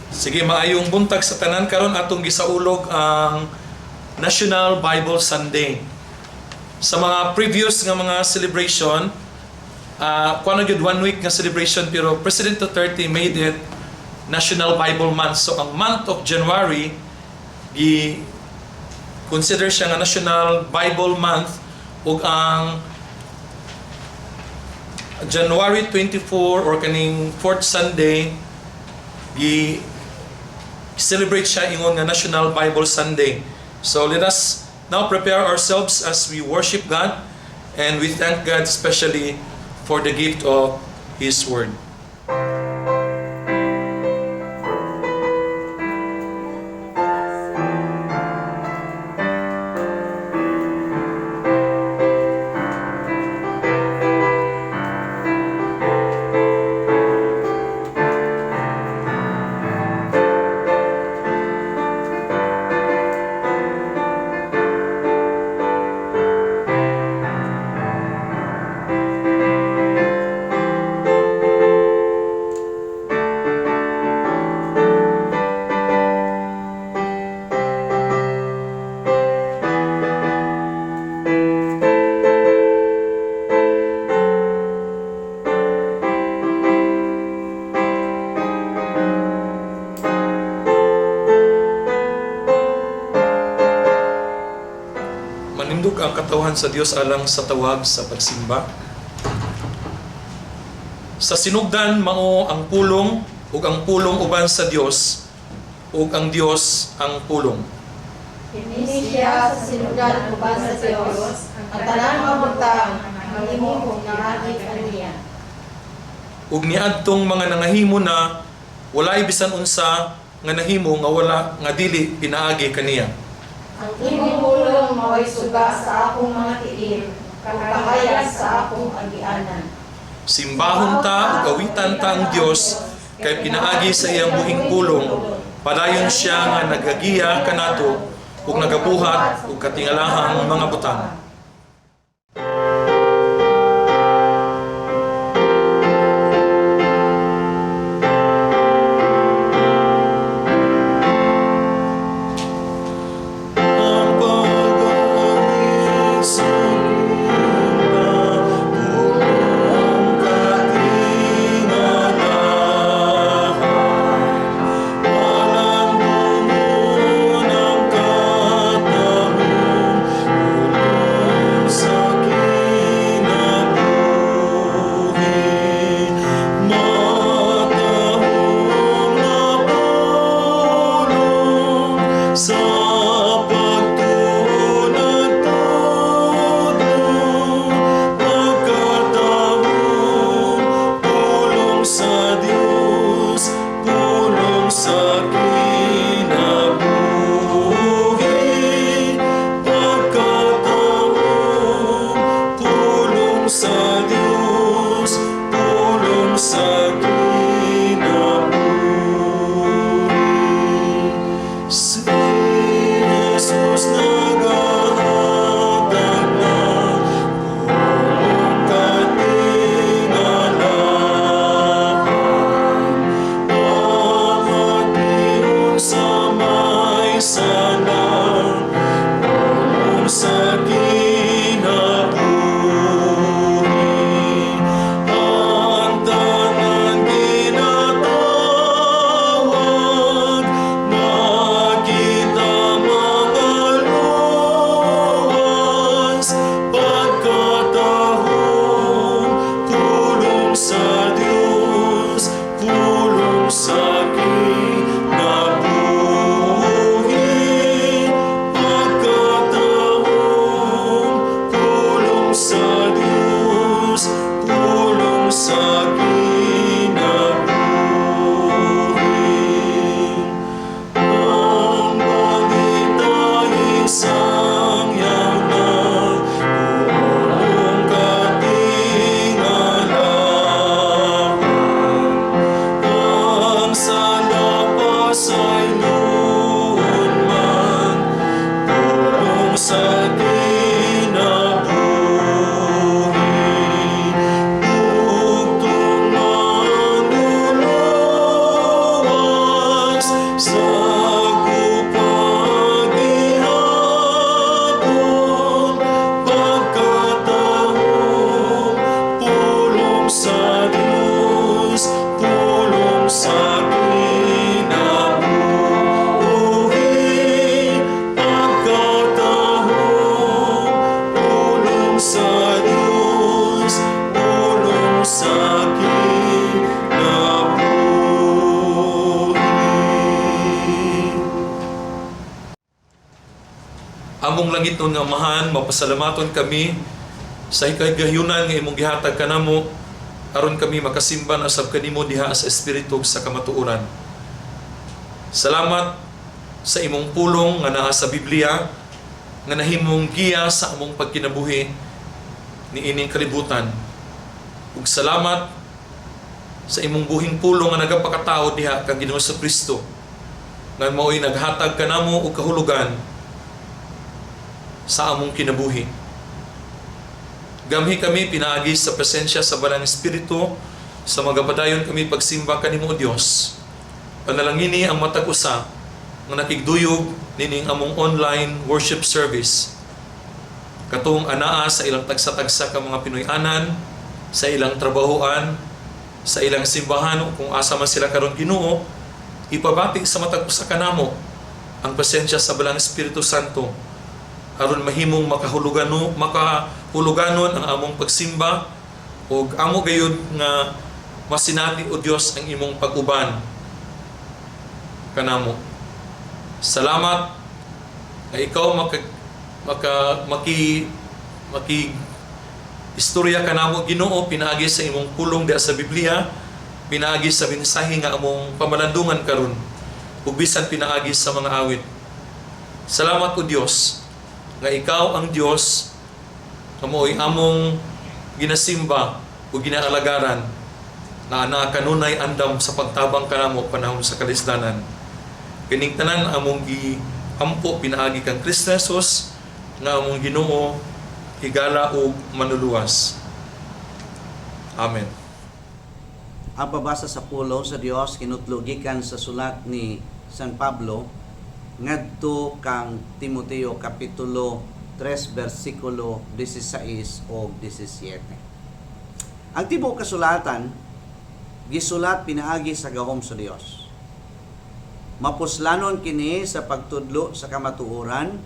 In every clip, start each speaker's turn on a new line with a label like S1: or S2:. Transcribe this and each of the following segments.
S1: Sige, maayong buntag sa tanan. Karon atong gisaulog ang National Bible Sunday. Sa mga previous nga mga celebration, kuno gyud 1 week nga celebration, pero President Duterte made it National Bible Month. So ang month of January consider siya nga National Bible Month, ug ang January 24 or kaning 4th Sunday celebrate siya ingon nga National Bible Sunday. So let us now prepare ourselves as we worship God, and we thank God especially for the gift of His Word. Manindog ang katawhan sa Dios alang sa tawag sa pagsimba. Sa sinugdan mao ang pulong, ug ang pulong uban sa Dios, ug ang Dios ang pulong.
S2: Kini siya sa sinugdan uban sa Dios, ang tanan mabutang mahimo kung naagi kaniya.
S1: Ug niadtong mga nangahimo na walay bisan unsa nga nahimo nga wala nga dili pinaagi kaniya.
S2: Ang imong pulong mao'y suga sa akong mga tiil, kagahayag sa akong agianan.
S1: Simbahon ta ug awitan ta ang Dios kay pinaagi sa iyang buhing pulong. Padayon siya nga nagagiya kanato ug nagabuhat ug katingalahang mga butang. Among langit nun nga Amahan, mapasalamaton kami sa hikaygahyunan nga imong gihatag kanamo aron kami makasimba na sab kanimo diha sa espiritu sa kamatuoran. Salamat sa imong pulong nga naa sa Biblia nga nahimong giya sa among pagkinabuhi ni ining kalibutan. Ug salamat sa imong buhing pulong nga nagapakatao diha kang Ginoo sa Kristo nga mao'y naghatag kanamo og kahulugan sa among kinabuhi. Gamhi kami pinaagi sa presensya sa Balang Espiritu sa magapadayon kami pagsimba kanimo o Dios. Panalangini ang matag usa nga nakigduyog nining among online worship service. Katong anaa sa ilang tagsa-tagsa ka mga Pinoy-anan, sa ilang trabahoan, sa ilang simbahan kung asa man sila karon Ginoo, ipabati sa matag usa kanamo ang presensya sa Balang Espiritu Santo aron mahimong makahuluganon ang among pagsimba ug amo gayud nga masinati o Dios ang imong pag-uban kanamo. Salamat nga ikaw maki istorya kanamo Ginoo pinaagi sa imong pulong diha sa Biblia, pinaagi sa mensahe nga among pamalandungan karon ug bisan pinaagi sa mga awit. Salamat o Dios nga ikaw ang Dios kamoy among ginasimba o ginaalagaran na ana kanunay andam sa pagtabang kanamo panahon sa kalisdanan. Kining tanan among giampo pinaagi kang Kristo Jesus nga among Ginoo higala ug manuluwas. Amen.
S3: Ang pabasa sa pulong sa Dios kinutlo gikan sa sulat ni San Pablo ngadto kang Timoteo kapitulo 3 bersikulo 16 o 17. Ang tibuok kasulatan gisulat pinaagi sa gahom sa Dios. Mapuslanon kini sa pagtudlo sa kamatuoran,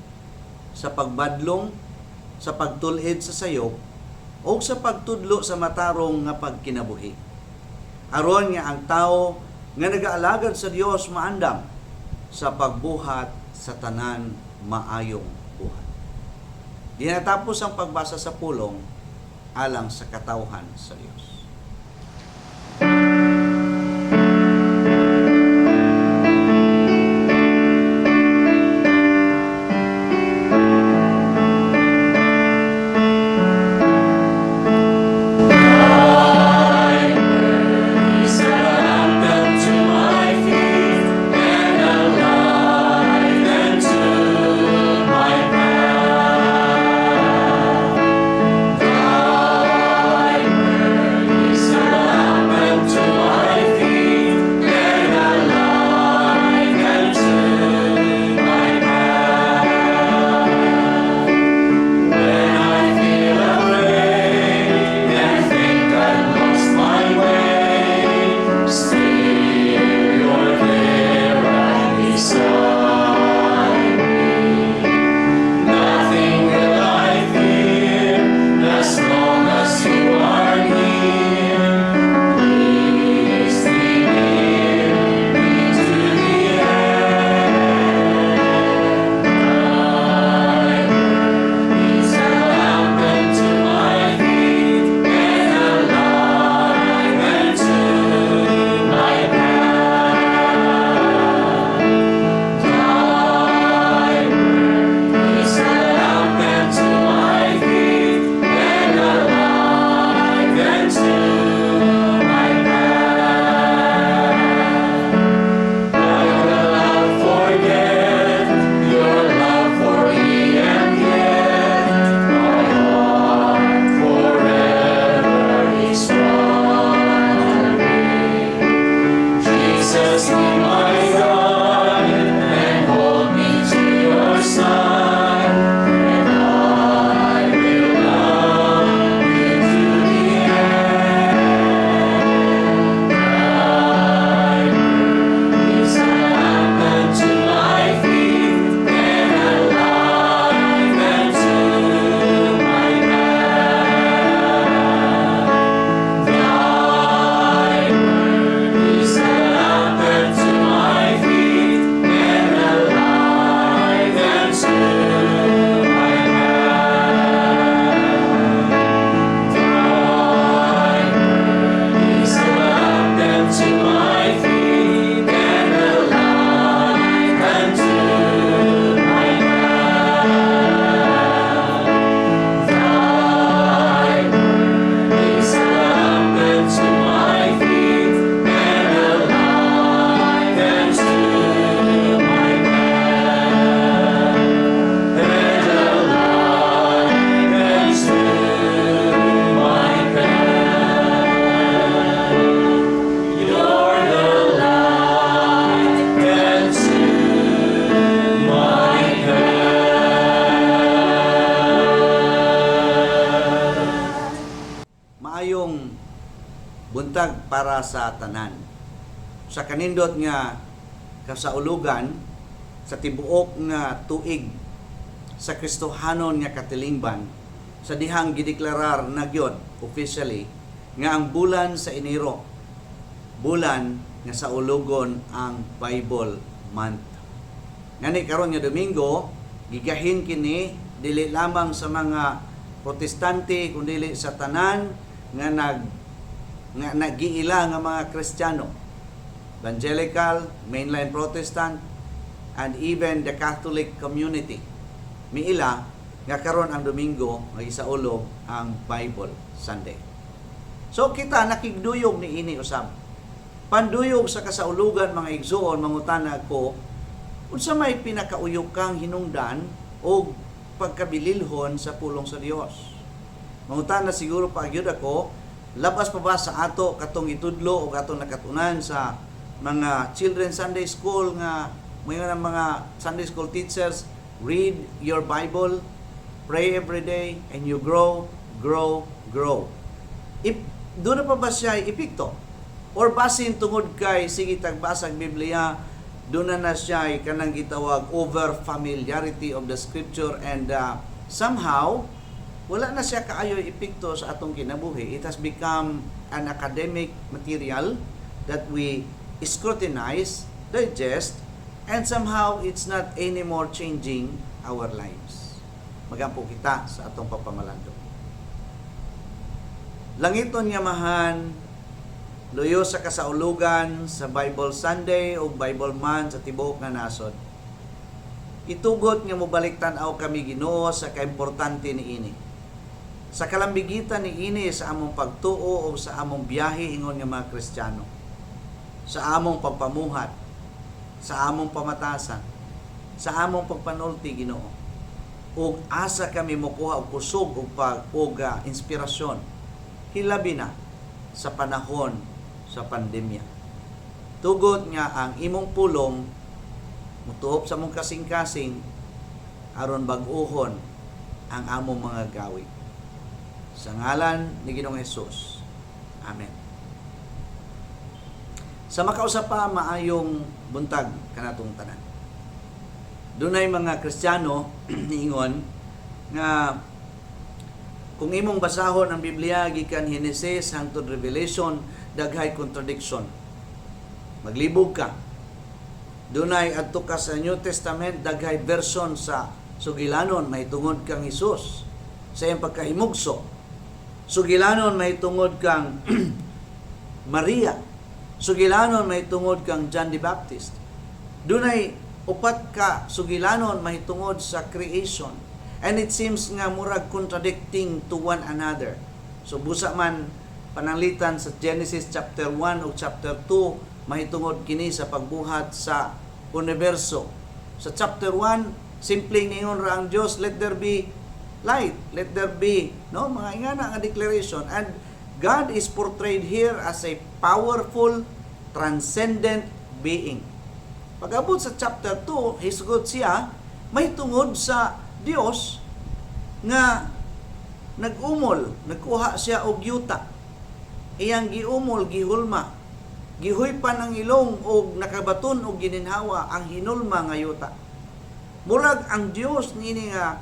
S3: sa pagbadlong, sa pagtulid sa sayop, o sa pagtudlo sa matarong nga pagkinabuhi. Aron nga ang tao nga nagaalagad sa Dios maandam sa pagbuhat sa tanan maayong buhat. Di natapos ang pagbasa sa pulong alang sa katawhan sa Dios. para sa tanan. Sa kanindot nga kasaulugan sa tibuok nga tuig sa Kristohanon nga katilingban, sa dihang gideklarar na gyud officially nga ang bulan sa Enero, bulan nga sa ulugon ang Bible month. Ngani karon nga Domingo, gigahin kini dili lamang sa mga Protestante kundi sa tanan nga nagiila nga mga Kristiyano, Evangelical, mainline Protestant, and even the Catholic community. Miila nga karon ang Domingo nga isaulog ang Bible Sunday. So kita nakigduyog ni ini usab. Panduyog sa kasaulugan mga igsoon, mangutana ko, unsa may pinakauyok kang hinungdan o pagkabililhon sa pulong sa Dios. Mangutana siguro pagyud ako, labas pa ba sa ato katong itudlo o katong nakatunan sa mga Children's Sunday School nga mga Sunday School teachers, read your Bible, pray every day, and you grow, grow, grow. Doon na pa ba siya epekto? Or basin tungod kay sige tagbasag Biblia, doon na siya kanang gitawag over familiarity of the scripture, and somehow wala na siya kaayo epekto sa atong kinabuhi. It has become an academic material that we scrutinize, digest, and somehow it's not anymore changing our lives. Magampo kita sa atong papamalandong. Langiton nga mahan, luyo sa kasaulugan sa Bible Sunday o Bible month sa tibuok nga nasod. Itugot nga mobalik tan-aw kami Ginoo sa kaimportante ni ini. Sa kalambigitan ni ini sa among pagtuo o sa among biyahe ingon nga mga Kristiyano. Sa among pagpamuhat, sa among pamatasan, sa among pagpanulti Ginoo. Ug asa kami mokuha og kusog ug inspirasyon. Hilabi na sa panahon sa pandemya. Tugot nga ang imong pulong mutuop sa mong kasing-kasing aron bag-ohon ang among mga gawi. Sa ngalan ni Ginoong Hesus. Amen. Sa makausap pa maayong buntag kanatong tanan. Dunay mga Kristiyano niingon nga kung imong basahon ang Biblia gikan Genesis hangtod Revelation, daghay contradiction. Maglibog ka. Dunay adto ka sa New Testament, daghay version sa sugilanon mahitungod kang Hesus sa iyang pagkahimugso. Sugilanon mahitungod kang Maria. Sugilanon mahitungod kang John the Baptist. Dunay upat ka sugilanon mahitungod sa creation. And it seems nga murag contradicting to one another. So busa man pananglitan sa Genesis chapter 1 o chapter 2 mahitungod kini sa pagbuhat sa universo. Sa chapter 1 simpleng ningon ra ang Dios, let there be light, let there be mga ingana nga declaration, and God is portrayed here as a powerful transcendent being. Pag-abot sa chapter 2 hisgot siya mahitungod sa Dios nga nag-umol, nagkuha siya og yuta. Iyang giumol, gihulma, gihuy-pan ang ilong og nakabaton og gininhawa ang hinulma nga yuta. Murag ang Dios niini nga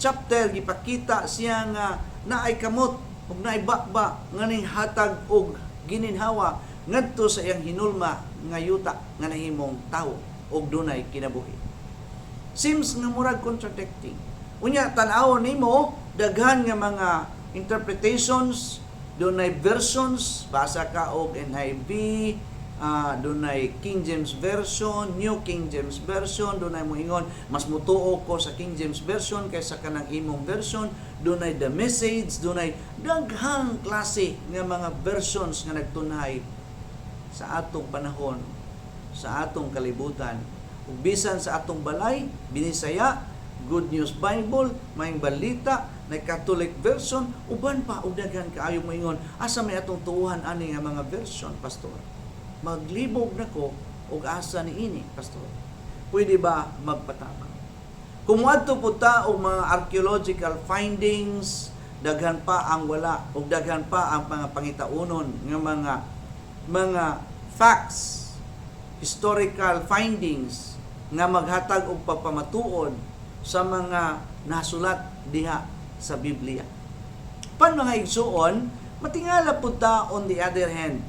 S3: chapter gipakita siya nga naay kamot ug naay bakba nga ning hatag og gininhawa ngadto sa iyang hinulma nga yuta nga nahimong tawo og dunay kinabuhi. Seems nga murag contradicting. Unya tan-awon nimo daghan nga mga interpretations, dunay versions, basa ka og NIV, dunay King James Version, New King James Version, dunay moingon mas mutuo ko sa King James Version kaysa kanang imong version, dunay The Message, dunay daghang klase nga mga versions nga nagtunay sa atong panahon, sa atong kalibutan. Ug bisan sa atong balay, binisaya, Good News Bible, may balita, may Catholic version, uban pa, daghan kaayo moingon, asa may atong tuuhan ani nga mga version, pastor? Maglibog na ko, og asa ni ini, pastor? Pwede ba magpatabang? Kung adto po ta og mga archaeological findings, daghan pa ang wala, og daghan pa ang mga pangitaunon nga mga mga facts, historical findings nga maghatag og pagpamatuod sa mga nasulat diha sa Biblia. Pan mga igsuon, matingala pud ta on the other hand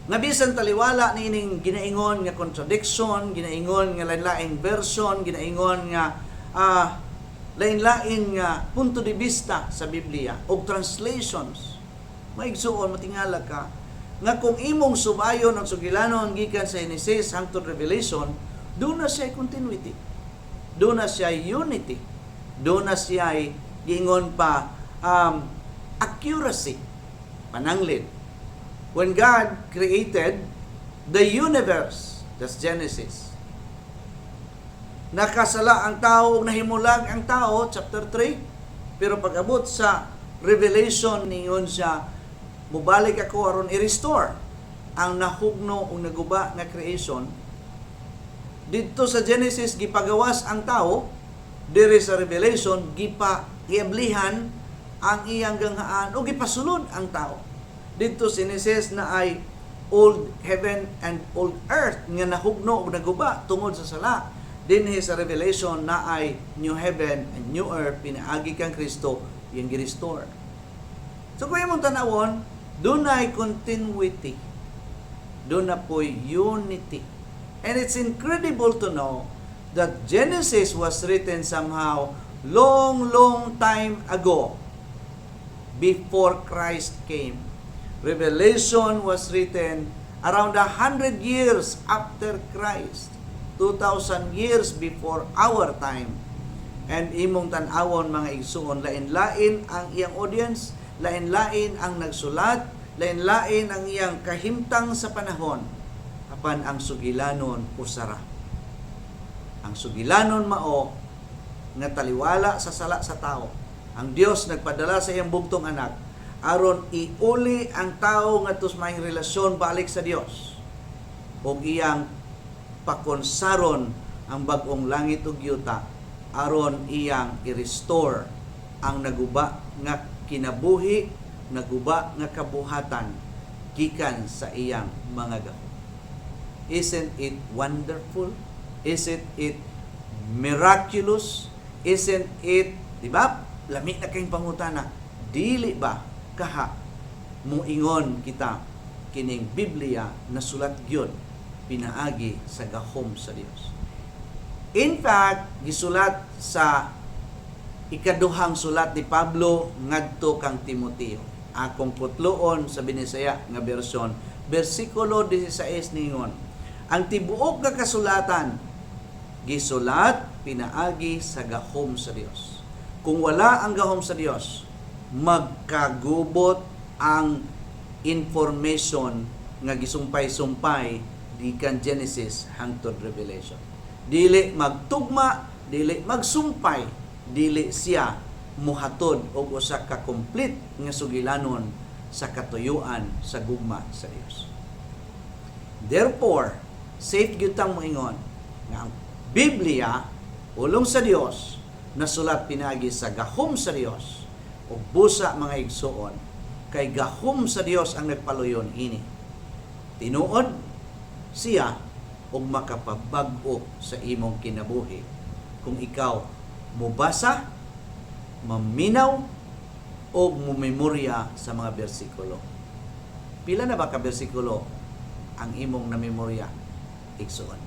S3: nga bisan taliwala niining ginaingon nga contradiction, ginaingon nga lain-laing version, ginaingon nga lain-lain nga punto de vista sa Biblia o translations. Maigsuon, matingala ka nga kung imong subayon ang sugilanon gikan sa Genesis hangtod Revelation, doon na siya continuity, doon na siya unity, doon na siya giingon pa accuracy, pananglid. When God created the universe, that's Genesis, nakasala ang tao, nahimulag ang tao, chapter 3, pero pag-abot sa Revelation, ningon siya, mubalik ako aron i-restore ang nahugno o naguba nga creation. Dito sa Genesis, gipagawas ang tao, diri sa Revelation, giablihan ang iyang ganghaan o gipasulod ang tao. Dito sa Genesis na ay old heaven and old earth nga nahugno o naguba tungod sa sala. Dinhi sa Revelation na ay new heaven and new earth, pinaagi kang Kristo yung gi-restore. So kung imong tanawon, doon na ay continuity, doon na po unity. And it's incredible to know that Genesis was written somehow long time ago, before Christ came. Revelation was written around 100 years after Christ, 2,000 years before our time. And imong tan-awon mga igsuon, lain-lain ang iyang audience, lain-lain ang nagsulat, lain-lain ang iyang kahimtang sa panahon, apan ang sugilanon usara. Ang sugilanon mao nga taliwala sa sala sa tao. Ang Dios nagpadala sa iyang bugtong anak aron iuli ang tao ngadto sa may relasyon balik sa Dios, ug iyang pakonsaron ang bag-ong langit ug yuta aron iyang i-restore ang naguba nga kinabuhi, naguba nga kabuhatan gikan sa iyang mga gahom. Isn't it wonderful? Isn't it miraculous? Isn't it, di ba? Lami na kayong pangutana. Dili ba kaha muingon kita kining Biblia na sulat gyud pinaagi sa gahom sa Dios. In fact, gisulat sa ikaduhang sulat ni Pablo ngadto kang Timoteo. Akong putloon sa Binisaya nga bersyon, bersikulo 16 ningon, ang tibuok nga kasulatan gisulat pinaagi sa gahom sa Dios. Kung wala ang gahom sa Dios, magkagubot ang information nga gisumpay-sumpay gikan Genesis hangtod Revelation. Dili magtugma, dili magsumpay, dili siya muhatod og usa ka complete nga sugilanon sa katuyuan sa gugma sa Dios. Therefore, safe gyud tang moingon nga ang Biblia ulong sa Dios nasulat pinagi sa gahom sa Dios ug busa mga igsuon kay gahom sa Dios ang nagpaluyon ini. Tinuod siya ug makapabag-o sa imong kinabuhi kung ikaw mubasa, maminaw o mumemorya sa mga bersikulo. Pila na ba ka bersikulo ang imong namemorya? Igsuon.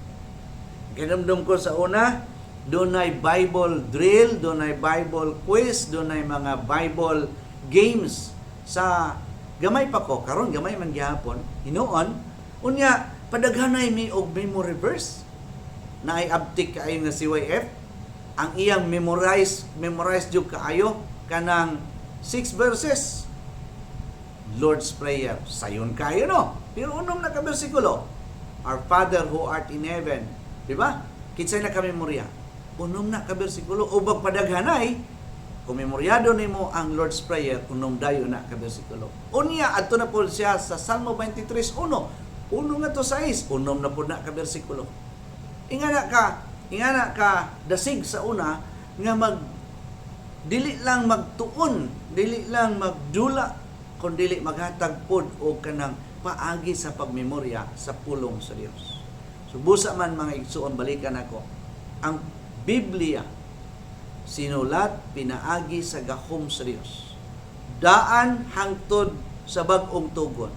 S3: Kinamdum ko sa una, doon ay Bible drill, doon ay Bible quiz, doon ay mga Bible games sa gamay pa ko. Karon gamay man gihapon. Hinuon, unya padaghanay mi og memory verse na ay abtik kaayo nga CYF. Ang iyang memorize jud kaayo kanang 6 verses. Lord's Prayer, sayon kayo no. Pero unom na ka bersikulo. Our Father who art in heaven, di ba? Kinsay na ka memorya. Unom na ka bersikulo o bagpadaghanay kung memoryado nimo ang Lord's Prayer, unom dayo na ka bersikulo. Unya adto na po siya sa Salmo 23:1. Uno nga to 6, unom na po na ka bersikulo. Ingana ka dasig sa una nga dili lang magtuon, dili lang magdula, kun dili maghatag pod og kanang paagi sa pagmemorya sa pulong sa Dios. So busa man mga igsuon, balikan ako. Ang Biblia sinulat pinaagi sa gahom sa Dios. Daan hangtod sa bag-ong tugon.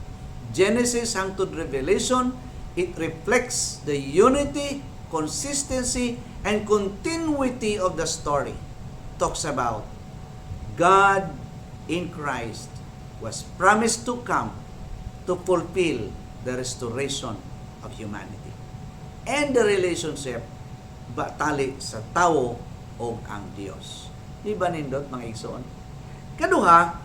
S3: Genesis hangtod Revelation, it reflects the unity, consistency, and continuity of the story. Talks about God in Christ was promised to come to fulfill the restoration of humanity. And the relationship batali sa tao o ang Dios. Di ba nindot mga igsoon? Kaduha,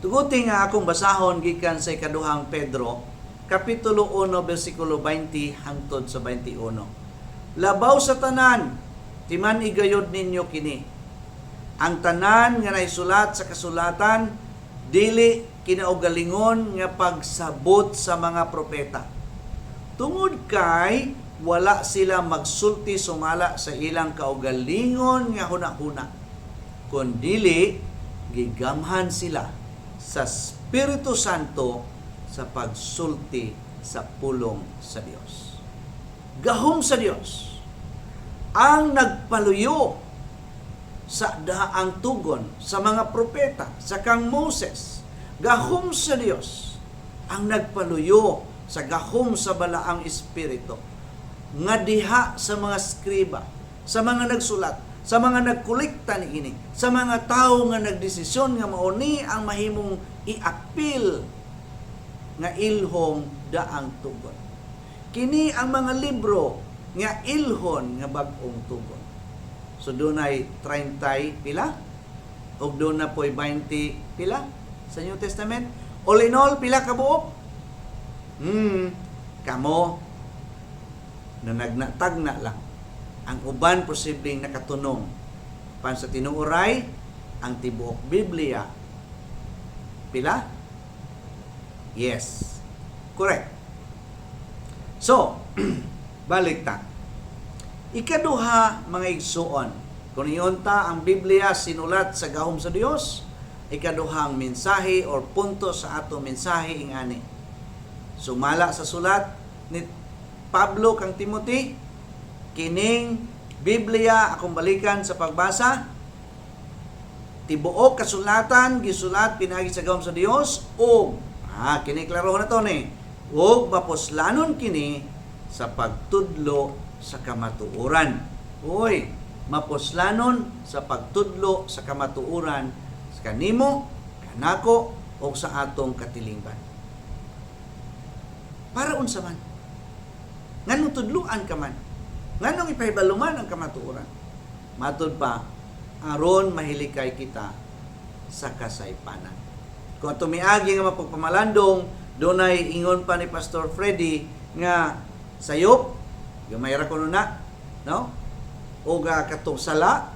S3: tuguti nga akong basahon gikan sa ikaduhang Pedro, Kapitulo 1, versikulo 20 hangtod sa 21. Labaw sa tanan, timan igayod ninyo kini. Ang tanan nga naisulat sa kasulatan, dili kinaugalingon nga pagsabot sa mga propeta. Tungod kay wala sila magsulti sumala sa ilang kaugalingon nga hunahuna, kundili gigamhan sila sa Espiritu Santo sa pagsulti sa pulong sa Dios. Gahom sa Dios ang nagpaluyo sa daang tugon sa mga propeta, sa kang Moses. Gahom sa Dios ang nagpaluyo sa gahom sa balaang espiritu nga diha sa mga skriba, sa mga nagsulat, sa mga nagkolekta niini, sa mga tao nga nagdesisyon nga mao ni ang mahimong i-appeal nga ilhom daang tugon. Kini ang mga libro nga ilhon nga bag-ong tugon. So dunay 30 pila ug doon na po'y 20 pila sa New Testament. All in all, pila ka buok? Kamo na nagnatagna lang. Ang uban posibleng nakatunong. Pan sa tinuoray, ang tibuok Biblia. Pila? Yes. Correct. So, balik ta. Ikaduha, mga igsuon, kung iyonta ang Biblia sinulat sa gahom sa Dios, ikaduhang mensahe or punto sa ato mensahe ingani. Sumala sa sulat ni Pablo kang Timothy, kining Biblia akong balikan sa pagbasa, tibuok kasulatan gisulat pinagi sa gahom sa Dios o kini klaro na to ni ug mapuslanon kini sa pagtudlo sa kamatuoran. Oy, mapuslanon sa pagtudlo sa kamatuoran sa kanimo, kanako o sa atong katilingban. Para unsa man? Nganong tudluan ka man? Nganong ipahibaluman ang kamatuoran? Matod pa, aron mahilikay kita sa kasaypanan. Kung tumiagi nga mapagpamalandong, dunay ingon pa ni Pastor Freddy nga sayop, gamayra ko na, no? O katong sala,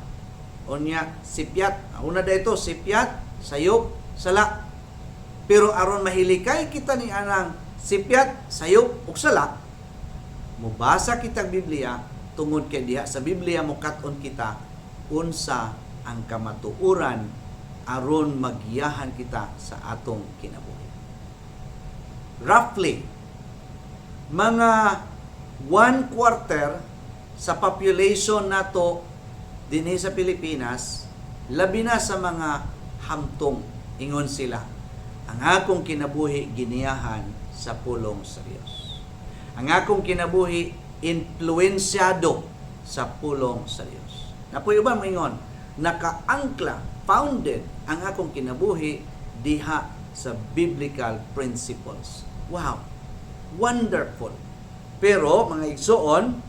S3: o niya sipyat. Una da ito, sipyat, sayop, sala. Pero aron mahilikay kita ni anang sipyat, sayop, ug sala, mubasa kitang Biblia, tungod kay diha sa Biblia mukat-on kita unsa ang kamatuoran aron magiyahan kita sa atong kinabuhi. Roughly, mga 1/4 sa population nato dinhi sa Pilipinas, labi na sa mga hamtong, ingon sila, ang akong kinabuhi giniyahan sa pulong sa Dios. Ang akong kinabuhi influensyado sa pulong sa Dios. Napuyo ba moingon, nakaangkla, founded ang akong kinabuhi diha sa biblical principles. Wow! Wonderful! Pero, mga igsoon,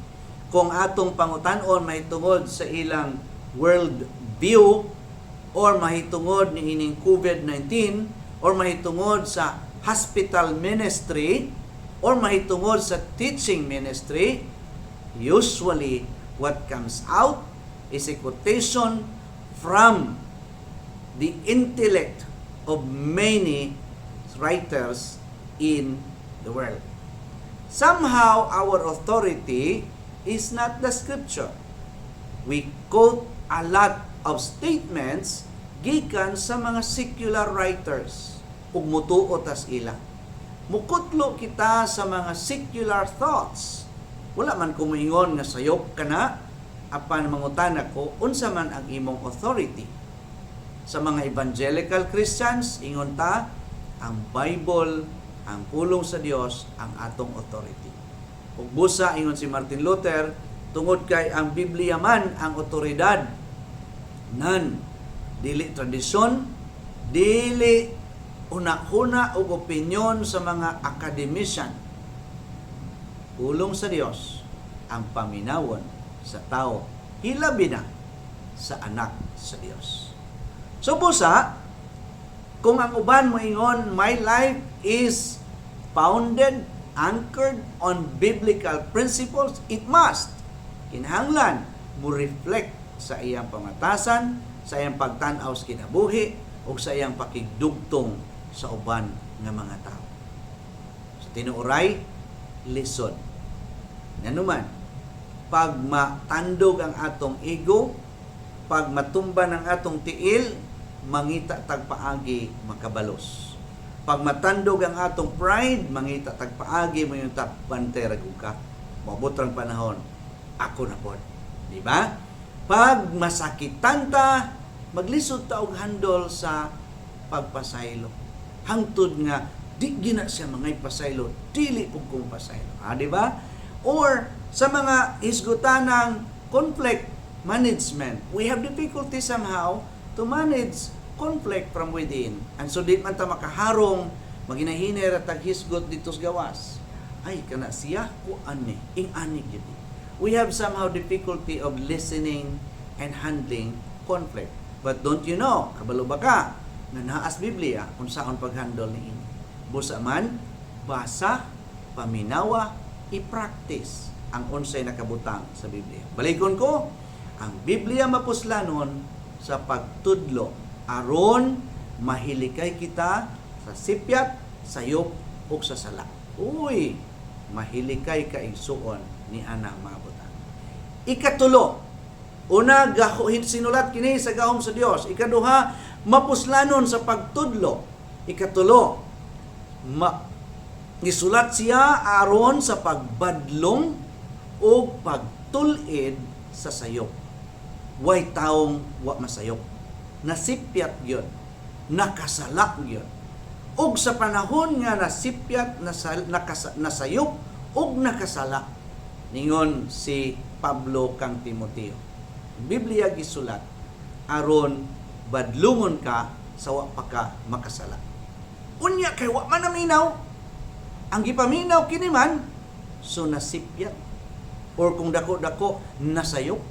S3: kung atong pangutan-on mahitungod sa ilang world view or mahitungod ni ining COVID-19 or mahitungod sa hospital ministry or mahitungod sa teaching ministry, usually what comes out is a quotation from the intellect of many writers in the world. Somehow, our authority is not the scripture. We quote a lot of statements gikan sa mga secular writers ug mutuo tas ila. Mukutlo kita sa mga secular thoughts. Wala man ko moingon nga sayop ka na, apan mangutana ko, unsa man ang imong authority. Sa mga evangelical Christians, ingon ta, ang Bible, ang pulong sa Dios, ang atong authority. Ug busa, ingon si Martin Luther, tungod kay ang Biblia man ang otoridad, nan, dili tradisyon, dili una-una og opinyon sa mga academician. Pulong sa Dios ang paminawon sa tao, hilabi na sa anak sa Dios. So busa, kung ang uban mo ingon, my life is founded, anchored on biblical principles, it must, kinahanglan, mo reflect sa iyang pamatasan, sa iyang pagtanaw sa kinabuhi, o sa iyang pakigdugtong sa uban nga mga tao. Sa tinuoray, lisod. Nanuman, pag matandog ang atong ego, pag matumba ng atong tiil, mangita tagpaagi makabalos. Pag matandog ang atong pride, mangita tagpaagi mo yung tapantera ka. Mabutrang panahon, ako na po. Di ba? Pag masakitan ta, maglisod ta og handol sa pagpasaylo. Hangtod nga di gina siya mga pasaylo, dili pug kong pasaylo. Di ba? Or sa mga hisgutanang conflict management, we have difficulty somehow to manage conflict from within. And so di man ta makaharong, maginahinay ra tag hisgot dito sa gawas. Ay kana siya ko ani, ing ani gid. We have somehow difficulty of listening and handling conflict. But don't you know, kabalo ba ka, nga naas Biblia kung saan pag-handle ni ini. Busa man, basa, paminawa, i-practice ang unsay nakabutang sa Biblia. Balikon ko, ang Biblia mapuslanon sa pagtudlo aron mahilikay kita sa sipyat, sayop, o sa sala. Uy, mahilikay ka igsuon ni anang maabutan. Ikatulo, una, sinulat kini sa gahom sa Dios. Ikaduha, mapuslanon sa pagtudlo. Ikatulo, gisulat siya aron sa pagbadlong o pagtulid sa sayop. Way taong wa masayop. Nasipyat yun. Nakasala yun. Og sa panahon nga nasipyat, nasayop, og nakasala. Ningon si Pablo kang Timoteo. Biblia gisulat aron badlungon ka sa wa pa ka makasala. Unya kay wa man naminaw. Ang gipaminaw kini man so nasipyat or kung dako-dako nasayop.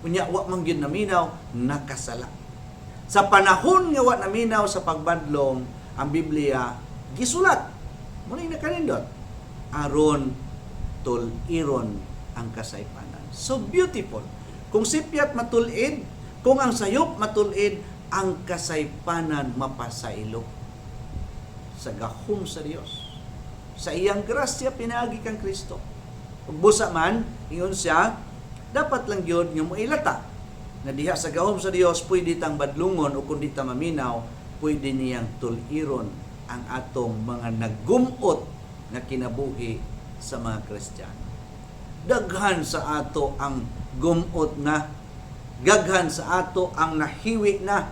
S3: Unya wa man gyud naminaw nakasala. Sa panahon nga wa naminaw sa pagbadlong, ang Biblia gisulat mo na kanindot aron tuliron ang kasaypanan. So beautiful. Kung sipyat matulid, kung ang sayop matulid, ang kasaypanan mapasaylo. Sa gahom sa Dios. Sa iyang grasya pinaagi kang Kristo. Ug busa man, ingon siya, dapat lang gyud nga moilata na diha sa gahom sa Dios pwede tang badlungon o kundi ta maminaw, pwede niyang tuliron ang atong mga naggumot na kinabuhi sa mga Kristiyano. Daghan sa ato ang gumot na, daghan sa ato ang nahiwi na,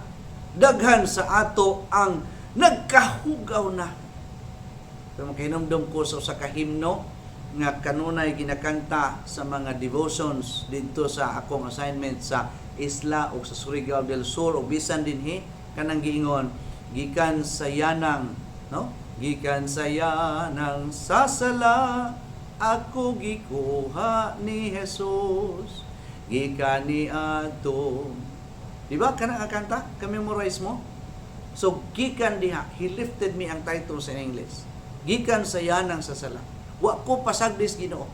S3: daghan sa ato ang nagkahugaw na. Pero makinomdom ko sa kahimno nga kanunay ginakanta sa mga devotions dito sa akong assignment sa Isla o sa Surigao del Sur o bisan dinhi kanang giingon gikan sa yanang, no? Gikan sa yanang sasala ako gikuha ni Jesus. Gikan ni ato. Di ba kanang kanta? Ka-memorize mo? So, gikan diha. He lifted me ang title sa English. Gikan sa yanang sasala. Wa ko pasagdis Ginoo.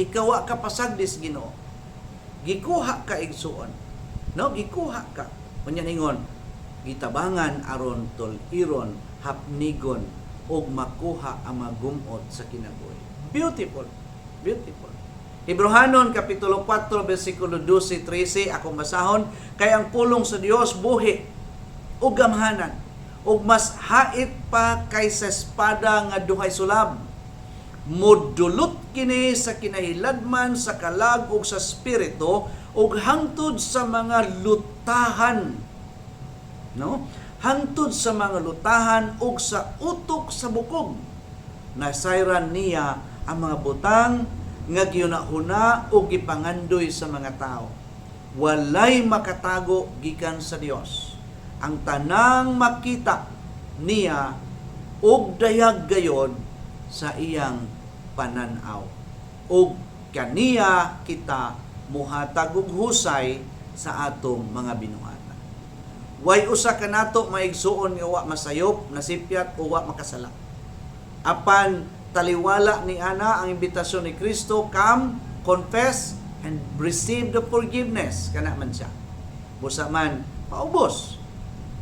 S3: Ikaw wa ka pasagdis Ginoo. Gikuha ka igsuon. No? Gikuha ka. Unya ningon, gitabangan aron tuliron, hapnigon, og makuha ang magumot sa kinabuhi. Beautiful. Beautiful. Hebrehanon Kapitulo 4, versikulo 12-13, akong basahon, kay ang pulong sa Dios buhi o gamhanan. ug mas hait pa kaysa espada nga duhay sulab. Modulot kini sa kinahiladman sa kalag ug sa espiritu ug hangtod sa mga lutahan, no? Hangtod sa mga lutahan ug sa utok sa bukog. Nasayran niya ang mga butang nga gihunahuna ug gipangandoy sa mga tao. Walay makatago gikan sa Dios. Ang tanang makita niya ug dayag gayod sa iyang pananaw. Ug kaniya kita muhatag og husay sa atong mga binuhatan. Way usa kanato maigsuon nga wa masayop, nasipyat o wa makasala. Apan taliwala ni ana ang imbitasyon ni Kristo, come, confess and receive the forgiveness, kana man siya. Busa man paubos.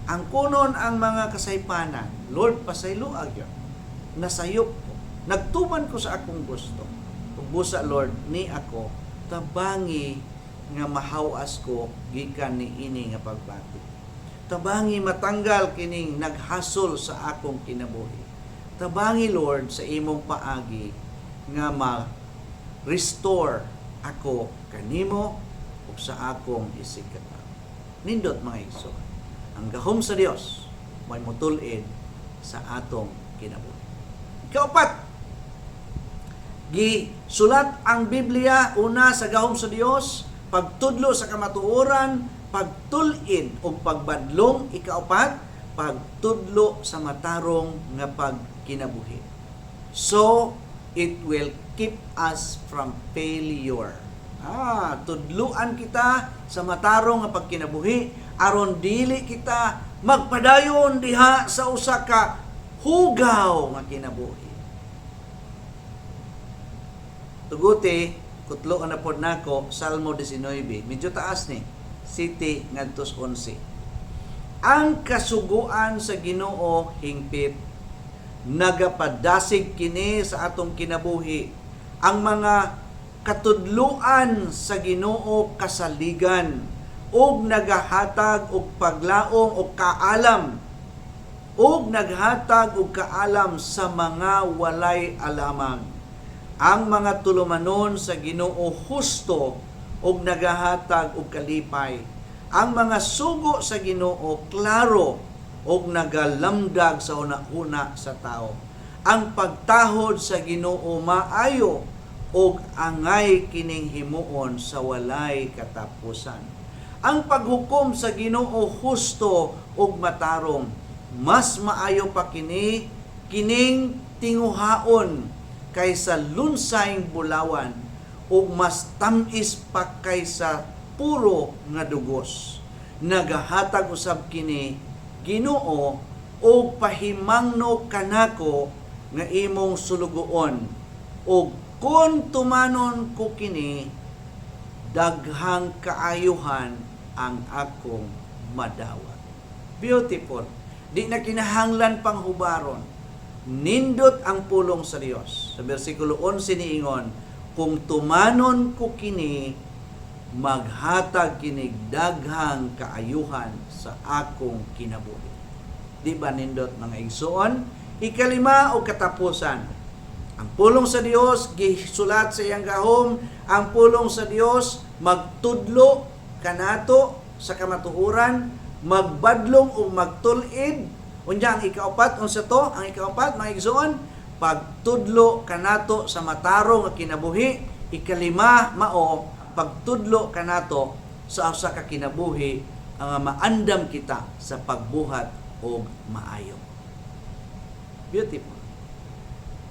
S3: Ang kunon ang mga kasaypanan, Lord, pasaylo agyon. Nasayop ko. Nagtuman ko sa akong gusto. Ug busa, Lord, ni ako tabangi nga mahawas ko gikan ni ini nga pagbati. Tabangi matanggal kining naghasol sa akong kinabuhi. Tabangi, Lord, sa imong paagi nga ma-restore ako kanimo ug sa akong isikata. Nindot mga igsoon. Ang gahom sa Dios may mutulid sa atong kinabuhi. Ikaapat, gisulat ang Biblia una sa gahom sa Dios, pagtudlo sa kamatuoran, pagtulid o pagbadlong. Ikaapat, pagtudlo sa matarong nga pagkinabuhi. So, it will keep us from failure. Tudluan kita sa matarong nga pagkinabuhi aron dili kita magpadayon diha sa usa ka hugaw nga kinabuhi. Tuguti, kutlo na pod nako, Salmo 19, medyo taas ni, 7 ngadtos 11. Ang kasuguan sa Ginoo hingpit, nagapadasig kini sa atong kinabuhi. Ang mga katudluan sa Ginoo kasaligan, ug nagahatag og paglaom og kaalam, ug naghatag og kaalam sa mga walay alamang. Ang mga tulumanon sa Ginoo husto ug nagahatag og kalipay. Ang mga sugo sa Ginoo klaro ug nagalamdag sa una-una sa tao. Ang pagtahod sa Ginoo maayo ug angay kining himuon sa walay katapusan. Ang paghukom sa Ginoo husto ug matarong. Mas maayo pa kining tinguhaon kaysa lunsayng bulawan ug mas tamis pa kaysa puro nga dugos. Nagahatag usab kini Ginoo og pahimangno kanako nga imong sulugoon, ug kung tumanon ko kini, daghang kaayuhan ang akong madawat. Beautiful. Di na kinahanglan pang hubaron. Nindot ang pulong sa Dios. Sa versikulo 11 niingon, kung tumanon ko kini, maghatag kinig daghang kaayuhan sa akong kinabuhi. Di ba nindot mga igsoon? Ikalima o katapusan. Ang pulong sa Dios gisulat sa iyang gahom. Ang pulong sa Dios magtudlo kanato sa kamatuoran, magbadlong o magtulid. Unya ang ikaapat, unsa to? Ang ikaapat mga igsoon, pagtudlo kanato sa matarong nga kinabuhi. Ikalima mao pagtudlo kanato sa usa ka kinabuhi ang maandam kita sa pagbuhat og maayo. Beautiful.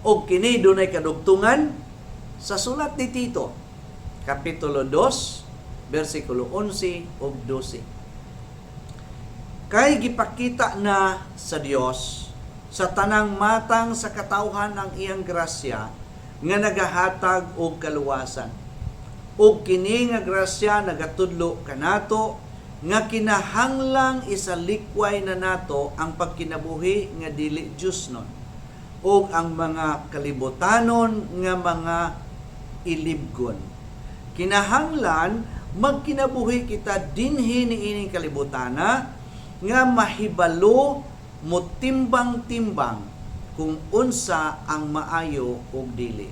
S3: Og kini dunay kadugtungan sa sulat ni Tito, kapitulo 2, versikulo 11 ug 12. Kay gipakita na sa Dios sa tanang matang sa katawhan ang iyang grasya nga nagahatag og kaluwasan. Og kini nga grasya nagatudlo kanato nga kinahanglang isalikway na nato ang pagkinabuhi nga dili Diosnon ug ang mga kalibutanon nga mga ilibgon. Kinahanglan magkinabuhi kita dinhi niining kalibutana nga mahibalo motimbang-timbang kung unsa ang maayo ug dili.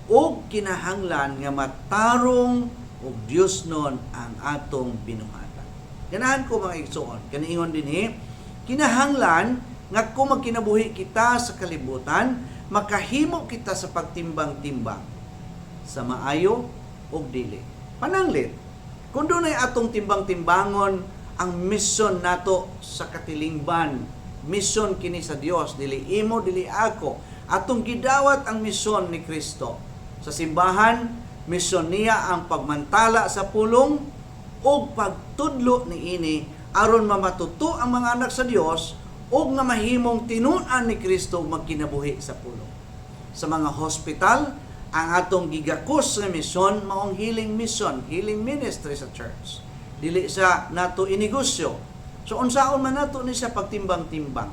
S3: Ug kinahanglan nga matarong ug Diosnon ang atong binuhatan. Ganahan ko mga igsoon, kaniingon dinhi, kinahanglan nga kung magkinabuhi kita sa kalibutan, makahimo kita sa pagtimbang-timbang sa maayo ug dili. Pananglit, kung dunay atong timbang-timbangon ang mission nato sa katilingban, mission kini sa Dios, dili imo dili ako, atong gidawat ang mission ni Kristo. Sa simbahan, mission niya ang pagmantala sa pulong o pagtudlo ni ini aron mamatuto ang mga anak sa Dios o nga mahimong tinunan ni Kristo magkinabuhi sa pulong. Sa mga hospital, ang atong gigakos nga mission maong healing mission, healing ministry sa church. Dili sa nato inegosyo. So unsaon man nato ni sa pagtimbang-timbang?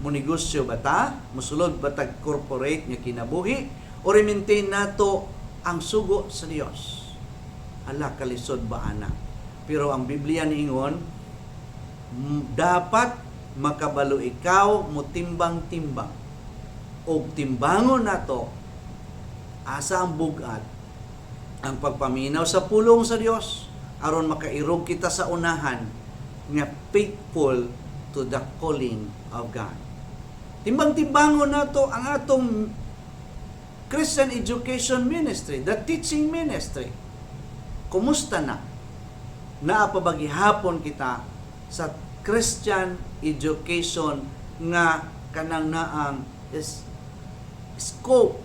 S3: Monegosyo ba ta? Musulod ba tag corporate nga kinabuhi o maintain nato ang sugo sa Dios? Ala kalisod ba ana? Pero ang Biblia niingon, dapat makabalo ikaw mo timbang-timbang o timbangon nato asa ang bugat ang pagpaminaw sa pulong sa Dios aron makairog kita sa unahan nga faithful to the calling of God. Timbang-timbangon nato ang atong Christian Education Ministry, the teaching ministry. Kumusta na? Naapabagihapon kita sa Christian education nga kanang naang scope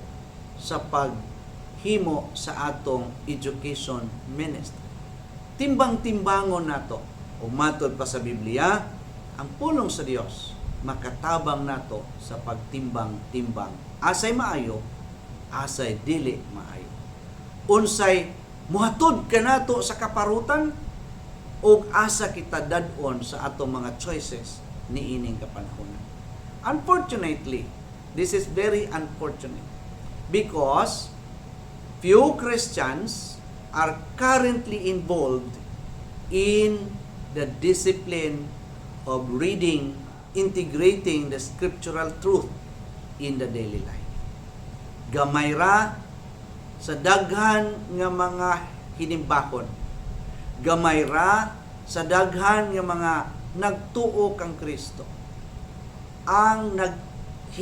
S3: sa paghimo sa atong education ministry. Timbang-timbangon nato. O matod pa sa Biblia, ang pulong sa Dios makatabang nato sa pagtimbang-timbang. Asay maayo, asay dili maayo. Unsay muhatod ka nato sa kaparutan o asa kita dadon sa atong mga choices ni ining kapanahonan. Unfortunately, this is very unfortunate because few Christians are currently involved in the discipline of reading, integrating the scriptural truth in the daily life. Gamay ra sa daghan nga mga hinimbakon. Gamay ra sa daghan nga mga nagtuo kang Kristo. Ang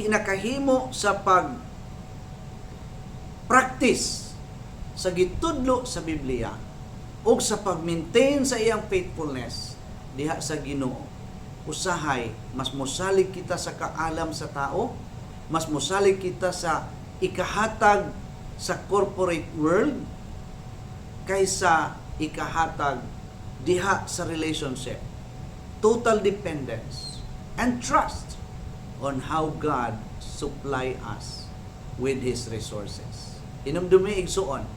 S3: nakahimo sa practice sa gitudlo sa Biblia o sa pag-maintain sa iyang faithfulness diha sa Ginoo. Usahay, mas mosalig kita sa kaalam sa tao, mas mosalig kita sa ikahatag sa corporate world kaysa ikahatag diha sa relationship. Total dependence and trust on how God supply us with His resources. Inumdumi igsuon,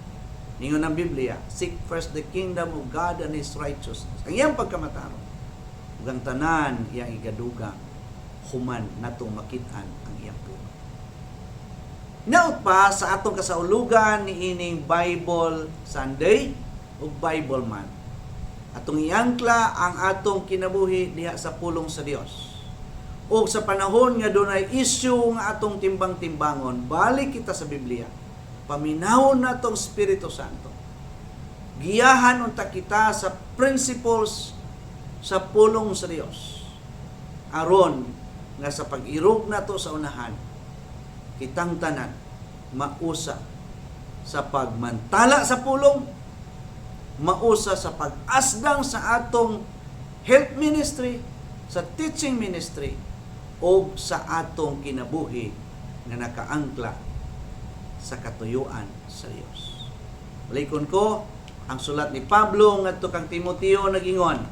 S3: ningon ang Biblia, seek first the kingdom of God and His righteousness. Ang iyang pagkamatarong, ug ang tanan iyang igadugang, human natong makit-an ang iyang tulong. Naot pa sa atong kasaulugan ni ining Bible Sunday ug Bible Month. Atong iangkla ang atong kinabuhi diha sa pulong sa Dios. O sa panahon nga dunay issue nga atong timbang-timbangon, balik kita sa Biblia. Paminawon natong Espiritu Santo. Giyahan unta kita sa principles sa pulong sa Dios. Aron nga sa pag-irog nato sa unahan, kitang tanan mausa sa pagmantala sa pulong, mausa sa pag-asdang sa atong health ministry, sa teaching ministry, o sa atong kinabuhi nga nakaangkla sa katuyuan sa Dios. Balikon ko ang sulat ni Pablo ngadto kang Timoteo nagingon,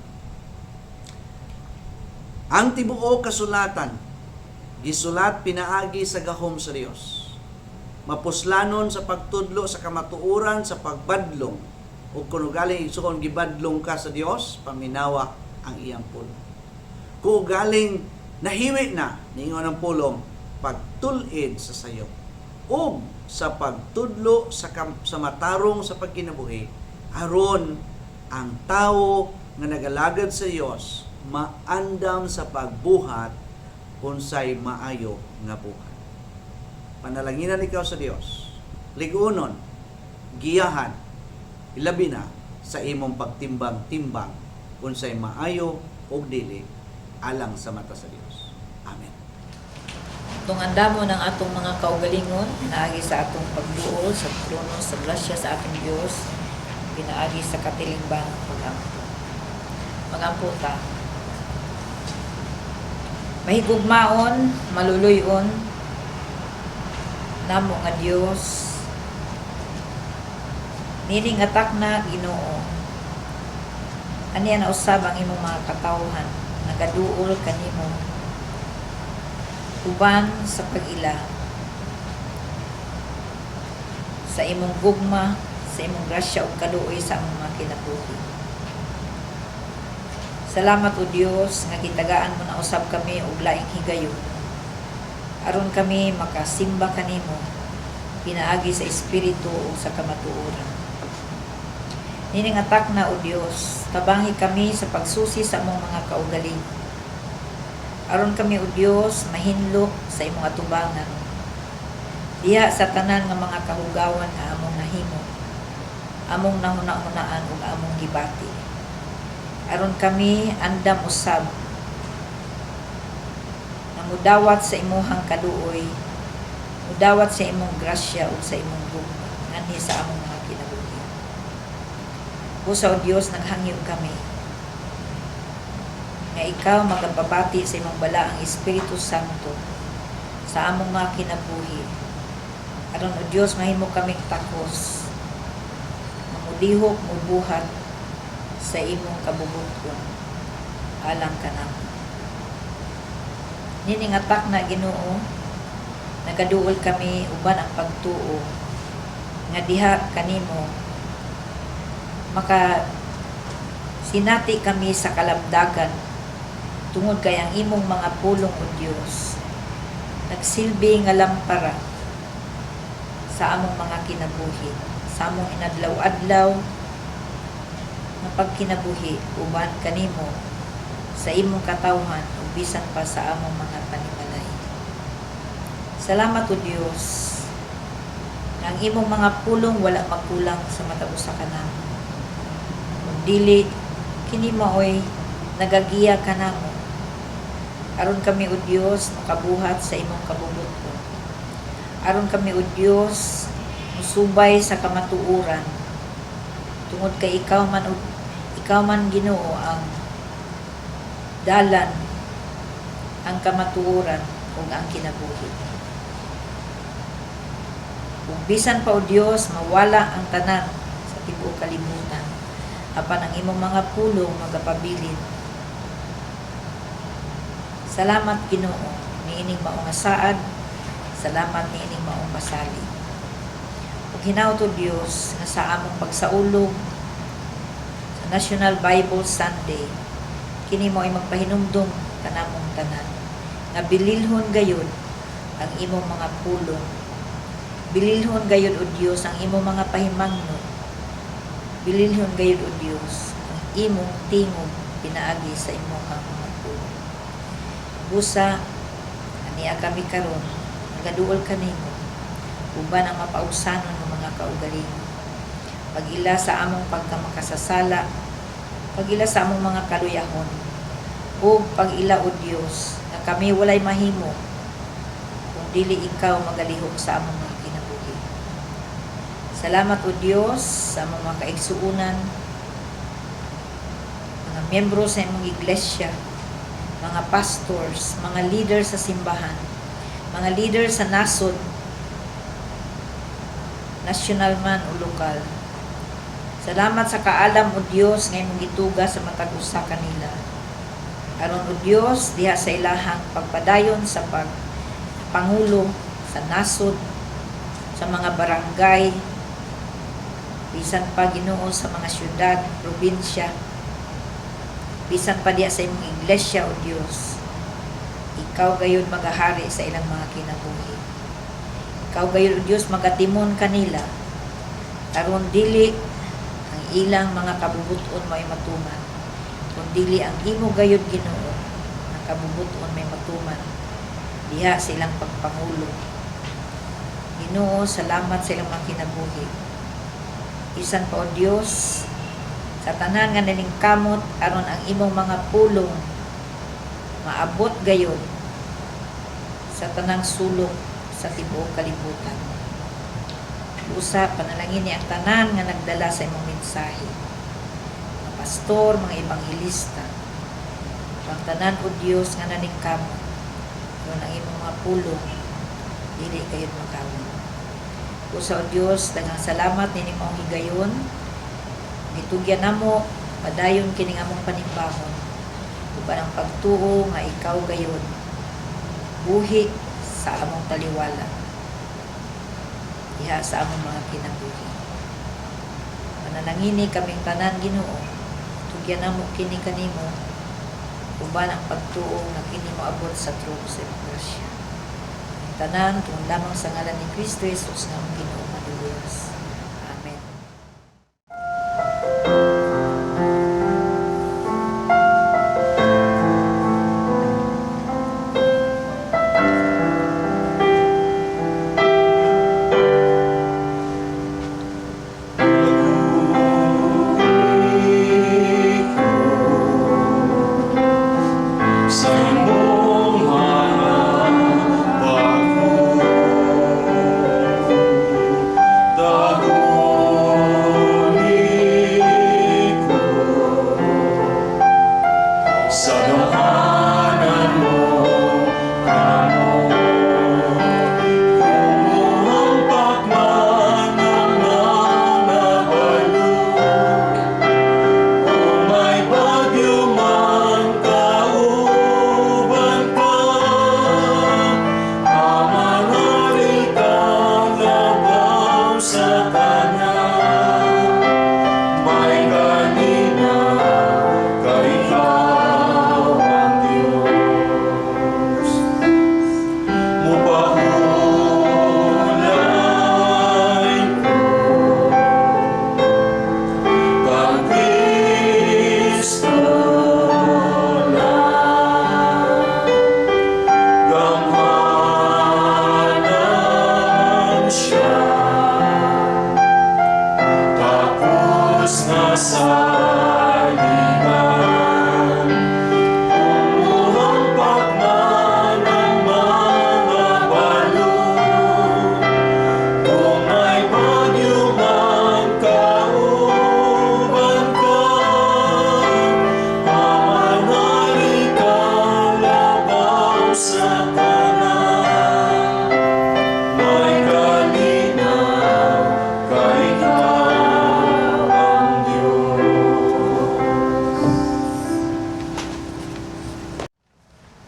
S3: ang tibuok kasulatan gisulat pinaagi sa gahom sa Dios, mapuslanon sa pagtudlo sa kamatuoran sa pagbadlong, ug kuno galing igsuon gibadlong ka sa Dios, paminawa ang iyang pulong. Kung galing nahiwi na ningon ang pulong, pagtulid sa sayo o sa pagtudlo sa matarong sa pagkinabuhi, aron ang tao nga nagalagad sa Dios maandam sa pagbuhat unsay maayo nga buhat. Panalanginan ikaw sa Dios. Ligunon, giyahan, ilabi na sa imong pagtimbang-timbang unsay maayo o dili alang sa mata sa Dios. Amen.
S4: Itong andamo ng atong mga kaugalingon, pinaagi sa atong pagduol sa trono sa grasya sa ating Diyos, pinaagi sa katilingban ng pagampo. Magampo ta. Mahigugmaon, maluluyon, namo nga Diyos, nining atak na Ginoo. Aniya na usab ang imong mga katawhan, nagaduol kanimo uban sa pag-ila sa imong gugma, sa imong grasya ug kaluoy sa among mga kinabuhi. Salamat o Dios nga gitagaan mo na usab kami og laing higayon aron kami makasimba kanimo pinaagi sa espiritu ug sa kamatuoran. Nining atak na o Dios, tabangi kami sa pagsusi sa among mga kaugaling. Aron kami o Dios mahinlo sa imong atubangan. Diha sa tanan nga mga kahugawan nga among nahimo, among nahuna-hunaan ug among gibati. Aron kami andam usab na mudawat sa imuhang kaluoy, mudawat sa imong grasya ug sa imong gugma nganhi sa among mga kinabuhi. Busa o Dios, naghangyo kami nga ikaw magapabati sa imong balaang Espiritu Santo sa among mga kinabuhi. Aron o Dios, mahimo kaming takos, mamulihok, mubuhat sa imong kabubuton alang kanamo. Nining atak na Ginoo, nagaduol kami uban ang pagtuo nga diha kanimo maka sinati kami sa kalamdagan tungod kay ang imong mga pulong o Dios nagsilbi nga lampara sa among mga kinabuhi, sa among inadlaw-adlaw na pagkinabuhi uban kanimo sa imong katawhan ug bisan pa sa among mga panimalay. Salamat o Dios nga ang imong mga pulong wala magkulang sa matag usa kanamo. Kung dili kini maoy nagagiya kanamo aron kami o Dios makabuhat sa imong kabubuton. Aron kami o Dios musubay sa kamatuoran tungod kay ikaw man Ginoo ang dalan, ang kamatuoran ug ang kinabuhi. Ug bisan pa o Dios mawala ang tanan sa tibuok kalibutan, apan ang imong mga pulong magapabilin. Salamat Ginoo niining maong asaad, salamat niining maong pasali. Ug hinaut o Dios nga sa among pagsaulog sa National Bible Sunday, kini mo ay magpahinumdum kanamong tanan nga bililhon gayud ang imong mga pulong, bililhon gayud o Dios ang imong mga pahimangno, bililhon gayud o Dios ang imong tingog pinaagi sa imong mga pulong. Busa aniya kami karon nagaduol kanimo uban ang mapaugsanon ng mga kaugalingon, pag-ila sa among pagkamakasasala, pag-ila sa among mga kaluyahon, o pag-ila o Dios na kami walay mahimo kung dili ikaw magalihok sa among mga kinabuhi. Salamat o Dios sa among mga kaigsuunan, mga miyembro sa imong iglesia, mga pastors, mga leader sa simbahan, mga leader sa nasod, nasyonal man o lokal. Salamat sa kaalam o Dios nga imong gituga sa matag usa kanila. Aron o Dios diha sa ilahang pagpadayon sa pagpangulo sa nasod, sa mga barangay, bisan pa Ginoo sa mga syudad, probinsya, bisan pa diha sa imong iglesia o Dios. Ikaw gayud magahari sa ilang mga kinabuhi. Ikaw gayud o Dios magatimon kanila aron dili ang ilang mga kabubuton may matuman, kung dili ang imo gayud Ginoo ang kabubuton may matuman diha silang pagpangulo. Ginoo, salamat sa ilang mga kinabuhi. Isan pa o Dios, sa tanan nga naning kamot aron ang imong mga pulong maabot gayon sa tanang sulok sa tibuok kalibutan. Usa, panalangin ni ang tanan nga nagdala sa imong mensahe. Mga pastor, mga ebanghilista, ang tanan o Dios nga naning kamot aron ang imong mga pulong dili kayo makawin. Usa o Dios, daghang salamat nini mong higayon. Gitugyan namo padayon kining among panimbahon. Uban ang pagtuo nga ikaw gayon buhi sa among taliwala. Diha sa among mga kinabuhi. Mananangini kaming tanan Ginoo. Tugyan namo kini kanimo. Uban ang pagtuo nga kini moabot sa trono sa imong grasya. Tanan kung lamang sa ngalan ni Kristo Jesus nga ang Ginoo maduluyos. Amen.
S1: Sa iyong mga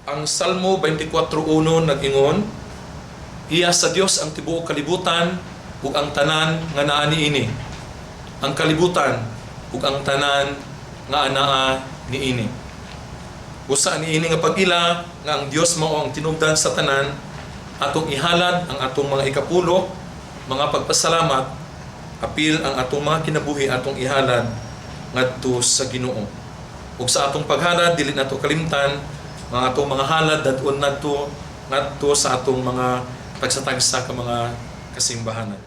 S1: Ang Salmo 24:1 nag-ingon, "Iya sa Dios ang tibuok kalibutan ug ang tanan nga naa niini. Ang kalibutan ug ang tanan nga anaa niini." Busa niini nga pag-ila nga ang Dios mao ang tinubdan sa tanan, atong ihalad ang atong mga ikapulo, mga pagpasalamat, apil ang atong mga kinabuhi atong ihalad ngadto sa Ginoo. Ug sa atong paghalad dili nato kalimtan mga atong mga halad dadton ngadto sa atong mga tagsa-tagsa ka mga kasimbahanan.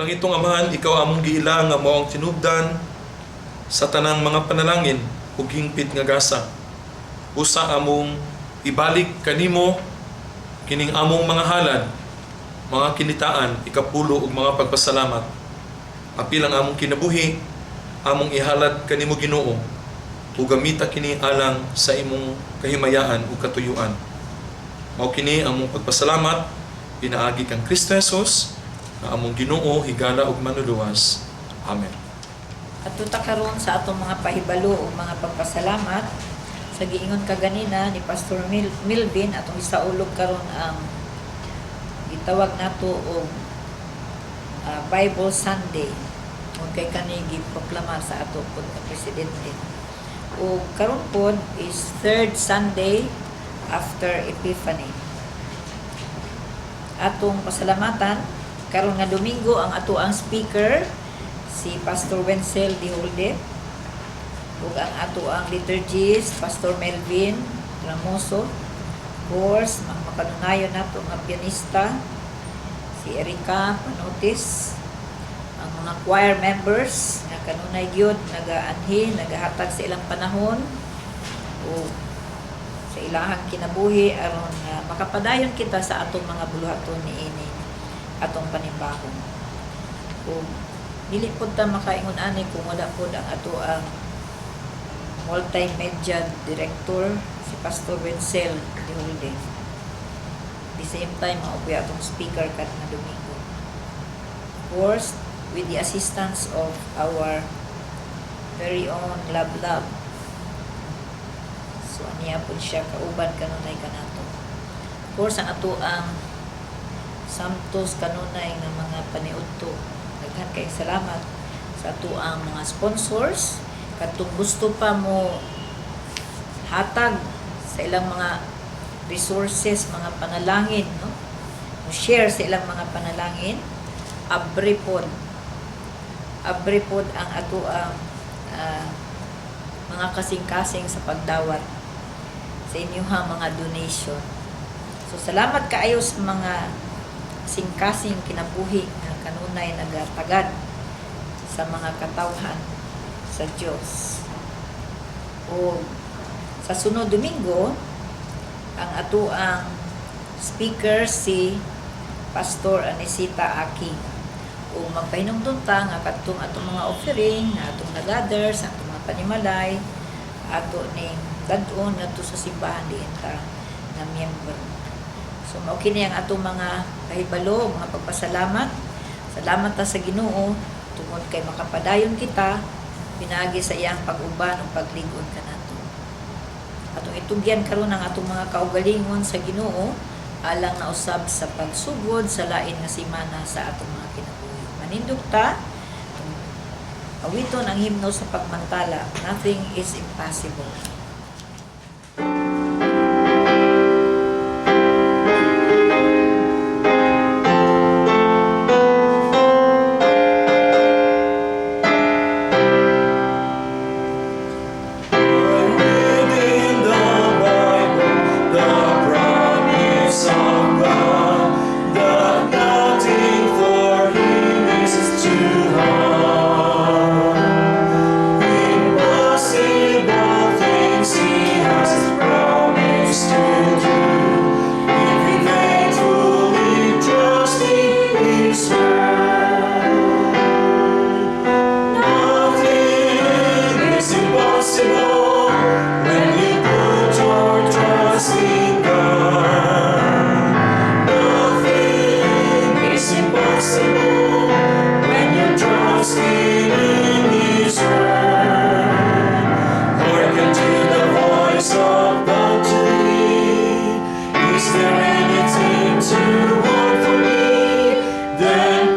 S1: Langitong Amahan, ikaw among giila nga mao ang tinubdan sa tanang mga panalangin ug hingpit nga gasa. Usa among ibalik kanimo kining among mga halad, mga kinitaan, ikapulo ug mga pagpasalamat. Apil ang among kinabuhi, among ihalad kanimo Ginoo, ug gamita kini alang sa imong kahimayaan ug katuyuan. Mao kini among pagpasalamat pinaagi kang Kristo Jesus na among Ginoo higala ug manuluwas. Amen.
S4: At tuta karon sa atong mga pahibalo o mga pagpasalamat sa giingon kaganina ni Pastor Milvin atong isaulog karon ang gitawag nato og Bible Sunday ug kay kani giproklama sa ato pud nga presidente. O karon pod is third Sunday after Epiphany. Atong pasalamatan karon nga Domingo ang ato ang speaker si Pastor Wenzel Diholde ug ang ato ang liturgist Pastor Melvin Ramoso. Of course, makanunayon nato nga pianista si Erica Panotis, ang mga choir members nga kanunay gyud nagaanhi, nagahatag sa ilang panahon o sa ilahang kinabuhi aron makapadayon kita sa atong mga buluhaton niini atong panibahon. O dili pud ta makaingon ani kung wala pud ang ato ang multimedia director si Pastor Wenzel Diholde. At the same time maupoy atong speaker kat nga Domingo. Of course, with the assistance of our very own Love. So aniya po siya kauban kanunay kanato. Of course, ang ato ang Santos kanunay nga mga paniudto. Daghan kay salamat sa ato ang mga sponsors katong gusto pa mo hatag sa ilang mga resources, mga panalangin, no? Share sa ilang mga panalangin. Abre pod ang ato ang mga kasing-kasing sa pagdawat sa inyong mga donation. So salamat kaayo sa mga kasing-kasing kinabuhi na kanunay nagatagad sa mga katawhan sa Dios. O sa sunod Domingo ang ato ang speaker si Pastor Anisita Aki. O magpahinumdum ta nga katong atong mga offering na atong nagather sa atong mga panimalay ato ning dadon ngadto sa simbahan diin ta na miyembro. So mao kini ang atong mga kahibalo, mga pagpasalamat. Salamat ta sa Ginoo tungod kay makapadayon kita pinaagi sa iyang pag-uban ug pagligod kanato. Atong itugyan karon ang atong mga kaugalingon sa Ginoo alang na usab sa pagsugod sa lain nga semana sa atong mga kinabuhi. Manindog ta awiton ang himno sa pagmantala. Nothing is impossible.
S1: Is there anything too hard for me? Then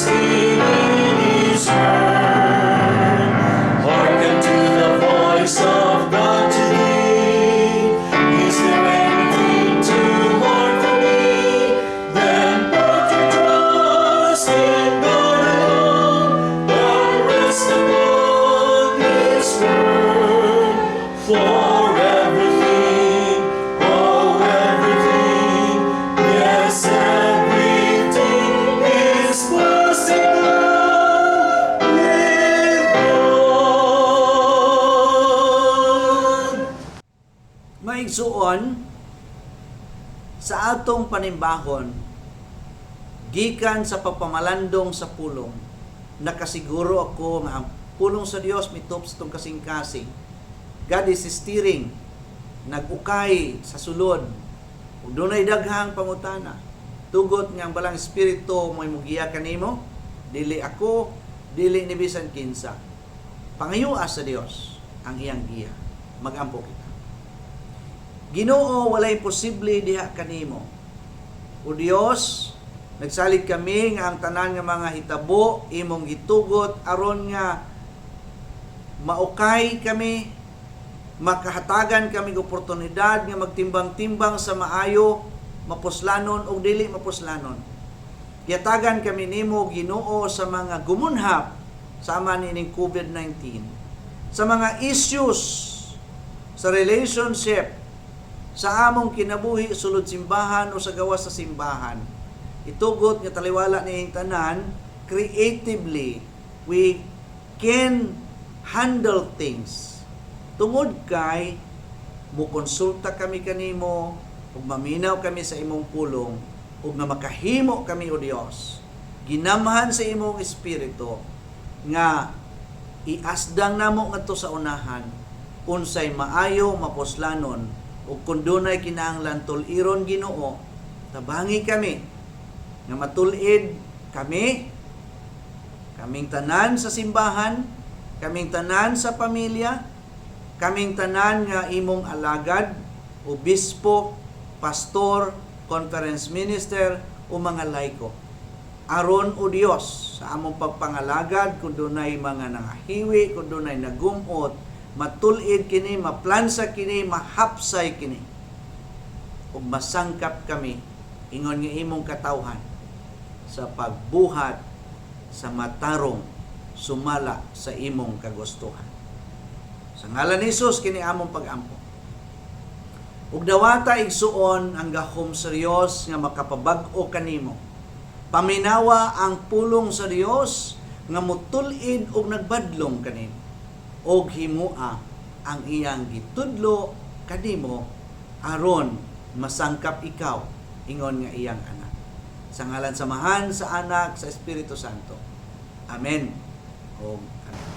S1: sing in His word. Hearken to the voice of God today. Is there anything too hard for me? Then put your trust in God alone, and rest upon His word. For everything, oh everything, yes everything is possible with God.
S3: Maigsuon sa atong panimbahon gikan sa pagpamalandong sa pulong, nakasiguro ako nga ang pulong sa Dios mitop sa itong kasing-kasing. God is steering, nag-ukay sa sulod, ug dunay daghang pangutana. Tugot nga ang balang espiritu mo'y mugiya kanimo, dili ako, dili ni bisan kinsa. Pangayua sa Dios ang iyang giya. Magampo kita. Ginoo, walay posible diha kanimo. O Dios, nagsalig kami nga ang tanan nga mga hitabo imong gitugot aron nga maukay kami, makahatagan kami ng oportunidad nga magtimbang-timbang sa maayo, mapuslanon o dili mapuslanon. Yatagan kami nimo Ginoo sa mga gumunhap sama nining COVID-19, sa mga issues sa relationship, sa among kinabuhi sulod simbahan o sa gawas sa simbahan. Itugot nga taliwala niyang tanan, creatively we can handle things. Tungod kay mukonsulta kami kanimo ug maminaw kami sa imong pulong ug nga makahimo kami o Dios. Ginamahan sa imong espiritu nga iasdang namo ngadto sa unahan unsay maayo mapuslanon ug kun dunay kinahanglan tul-iron Ginoo, tabangi kami nga matul-id kami, kaming tanan sa simbahan, kaming tanan sa pamilya, kaming tanan nga imong alagad, obispo, pastor, conference minister o mga laiko. Aron o Dios sa among pagpangalagad kung dunay mga nangahiwi, kung dunay nagumot, matulid kini, maplansa kini, mahapsay kini. Ug masangkap kami ingon nga imong katawhan sa pagbuhat sa matarong sumala sa imong kagustuhan. Sa ngalan ni Jesus kini among pag-ampo. Ug dawata igsuon ang gahom sa Dios nga makapabag-o kanimo. Paminawa ang pulong sa Dios nga mutulid og nagbadlong kanimo. Og himua ang iyang gitudlo kanimo aron masangkap ikaw ingon nga iyang anak. Sa ngalan samahan sa Anak sa Espiritu Santo. Amen. O amen.